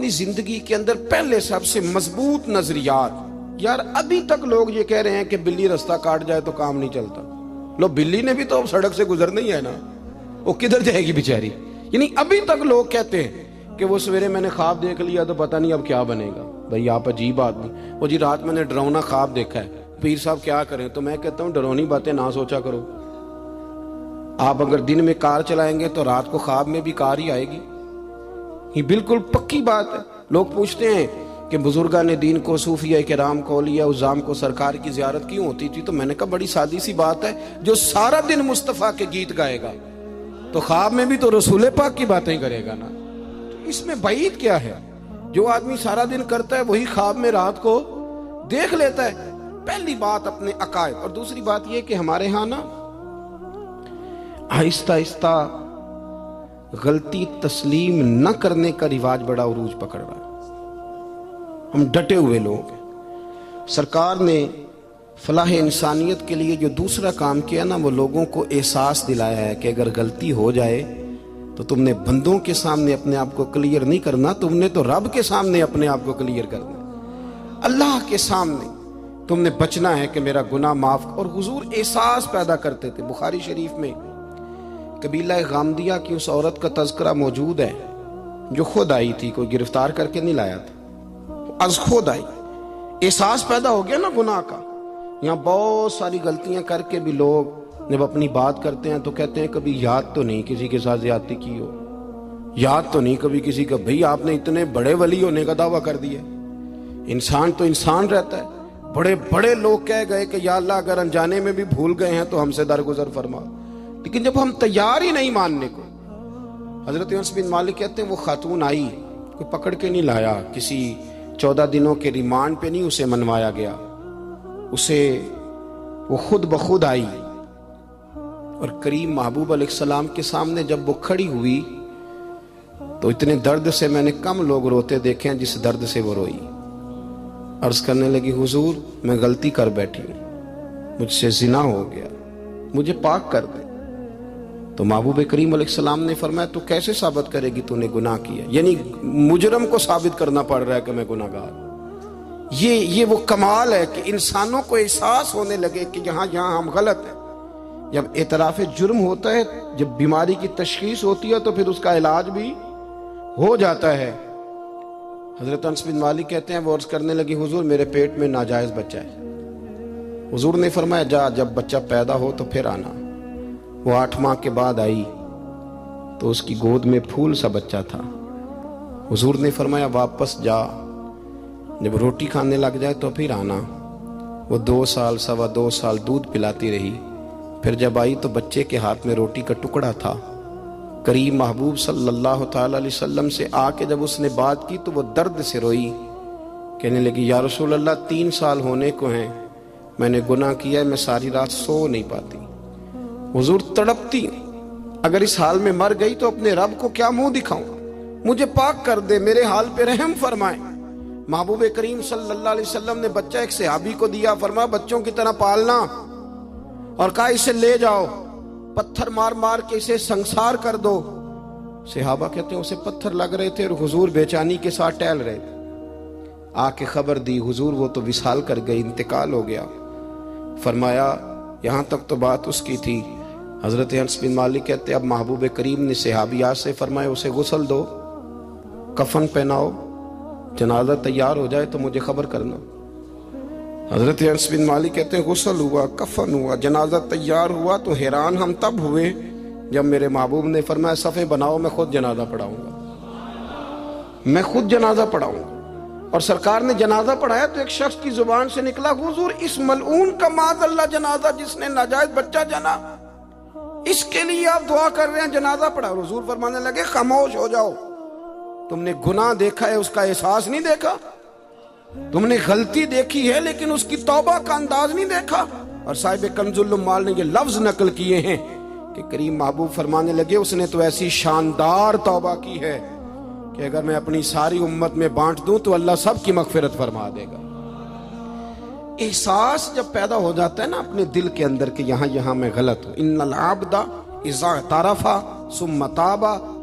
اپنی زندگی کے اندر پہلے سب سے مضبوط نظریات. یار ابھی تک لوگ یہ کہہ رہے ہیں کہ بلی رستہ کاٹ جائے تو کام نہیں چلتا. لو بلی نے بھی تو سڑک سے گزرنا ہی ہے نا, وہ کدھر جائے گی بیچاری. یعنی ابھی تک لوگ کہتے ہیں کہ وہ سویرے میں نے خواب دیکھ لیا تو پتہ نہیں اب کیا بنے گا. بھائی آپ عجیب آدمی. وہ جی رات میں نے ڈراؤنا خواب دیکھا ہے, پیر صاحب کیا کریں. تو میں کہتا ہوں ڈرونی باتیں نہ سوچا کرو. آپ اگر دن میں کار چلائیں گے تو رات کو خواب میں بھی کار ہی آئے گی. یہ بالکل پکی بات ہے. لوگ پوچھتے ہیں کہ بزرگان دین کو, صوفیہ کرام کو, اولیاء عظام کو سرکار کی زیارت کیوں ہوتی تھی؟ تو میں نے کہا بڑی سادی سی بات ہے, جو سارا دن مصطفیٰ کے گیت گائے گا تو خواب میں بھی تو رسول پاک کی باتیں کرے گا نا. اس میں بعید کیا ہے؟ جو آدمی سارا دن کرتا ہے وہی خواب میں رات کو دیکھ لیتا ہے. پہلی بات اپنے عقائد. اور دوسری بات یہ کہ ہمارے ہاں نا آہستہ آہستہ غلطی تسلیم نہ کرنے کا رواج بڑا عروج پکڑ رہا ہے. ہم ڈٹے ہوئے لوگ ہیں. سرکار نے فلاح انسانیت کے لیے جو دوسرا کام کیا نا, وہ لوگوں کو احساس دلایا ہے کہ اگر غلطی ہو جائے تو تم نے بندوں کے سامنے اپنے آپ کو کلیئر نہیں کرنا, تم نے تو رب کے سامنے اپنے آپ کو کلیئر کرنا. اللہ کے سامنے تم نے بچنا ہے کہ میرا گناہ معاف. اور حضور احساس پیدا کرتے تھے. بخاری شریف میں قبیلہ غامدیہ کی اس عورت کا تذکرہ موجود ہے جو خود آئی تھی, کوئی گرفتار کر کے نہیں لایا تھا, از خود آئی. احساس پیدا ہو گیا نا گناہ کا. یہاں بہت ساری غلطیاں کر کے بھی لوگ جب اپنی بات کرتے ہیں تو کہتے ہیں کبھی یاد تو نہیں کسی کے ساتھ زیادتی کی ہو, یاد تو نہیں کبھی کسی کا. بھئی آپ نے اتنے بڑے ولی ہونے کا دعویٰ کر دیا. انسان تو انسان رہتا ہے. بڑے بڑے لوگ کہہ گئے کہ یا اللہ اگر انجانے میں بھی بھول گئے ہیں تو ہم سے درگزر فرما. لیکن جب ہم تیار ہی نہیں ماننے کو. حضرت انس بن مالک کہتے ہیں وہ خاتون آئی, کوئی پکڑ کے نہیں لایا, کسی 14 دنوں کے ریمانڈ پہ نہیں اسے منوایا گیا, اسے وہ خود بخود آئی. اور کریم محبوب علیہ السلام کے سامنے جب وہ کھڑی ہوئی تو اتنے درد سے میں نے کم لوگ روتے دیکھے ہیں جس درد سے وہ روئی. عرض کرنے لگی حضور میں غلطی کر بیٹھی ہوں, مجھ سے زنا ہو گیا, مجھے پاک کر دے. تو محبوب کریم علیہ السلام نے فرمایا تو کیسے ثابت کرے گی تو نے گناہ کیا؟ یعنی مجرم کو ثابت کرنا پڑ رہا ہے کہ میں گناہ گار. یہ وہ کمال ہے کہ انسانوں کو احساس ہونے لگے کہ یہاں ہم غلط ہیں. جب اعتراف جرم ہوتا ہے, جب بیماری کی تشخیص ہوتی ہے تو پھر اس کا علاج بھی ہو جاتا ہے. حضرت انس بن مالک کہتے ہیں وہ عرض کرنے لگی حضور میرے پیٹ میں ناجائز بچہ ہے. حضور نے فرمایا جا جب بچہ پیدا ہو تو پھر آنا. وہ 8 ماہ کے بعد آئی تو اس کی گود میں پھول سا بچہ تھا. حضور نے فرمایا واپس جا, جب روٹی کھانے لگ جائے تو پھر آنا. وہ 2 سال 2.25 سال دودھ پلاتی رہی. پھر جب آئی تو بچے کے ہاتھ میں روٹی کا ٹکڑا تھا. کریم محبوب صلی اللہ تعالی علیہ وسلم سے آ کے جب اس نے بات کی تو وہ درد سے روئی, کہنے لگی یا رسول اللہ 3 سال ہونے کو ہیں, میں نے گناہ کیا ہے, میں ساری رات سو نہیں پاتی. حضور تڑپتی, اگر اس حال میں مر گئی تو اپنے رب کو کیا منہ دکھاؤں, مجھے پاک کر دے, میرے حال پہ رحم فرمائے. محبوب کریم صلی اللہ علیہ وسلم نے بچہ ایک صحابی کو دیا, فرمایا بچوں کی طرح پالنا, اور کہا اسے لے جاؤ, پتھر مار مار کے اسے سنسار کر دو. صحابہ کہتے ہیں اسے پتھر لگ رہے تھے اور حضور بے چینی کے ساتھ ٹہل رہے تھے. آ کے خبر دی حضور وہ تو وصال کر گئی, انتقال ہو گیا. فرمایا یہاں تک تو بات اس کی تھی. حضرت انس بن مالک کہتے اب محبوب کریم نے صحابیات سے فرمایا اسے غسل دو, کفن پہناؤ, جنازہ تیار ہو جائے تو مجھے خبر کرنا. حضرت انس بن مالک کہتے ہیں غسل ہوا, کفن ہوا, جنازہ تیار ہوا تو حیران ہم تب ہوئے جب میرے محبوب نے فرمایا صفے بناؤ, میں خود جنازہ پڑھاؤں گا, میں خود جنازہ پڑھاؤں گا. اور سرکار نے جنازہ پڑھایا تو ایک شخص کی زبان سے نکلا حضور اس ملعون کا معاذ اللہ جنازہ جس نے ناجائز بچہ جنا, اس کے لیے آپ دعا کر رہے ہیں, جنازہ پڑھا. حضور فرمانے لگے خاموش ہو جاؤ, تم نے گناہ دیکھا ہے اس کا احساس نہیں دیکھا, تم نے غلطی دیکھی ہے لیکن اس کی توبہ کا انداز نہیں دیکھا. اور صاحب کنز العمال نے یہ لفظ نقل کیے ہیں کہ کریم محبوب فرمانے لگے اس نے تو ایسی شاندار توبہ کی ہے کہ اگر میں اپنی ساری امت میں بانٹ دوں تو اللہ سب کی مغفرت فرما دے گا. احساس جب پیدا ہو جاتا ہے نا اپنے دل کے اندر کہ یہاں میں غلط ہوں. ان العبد اذا اعترف ثم تاب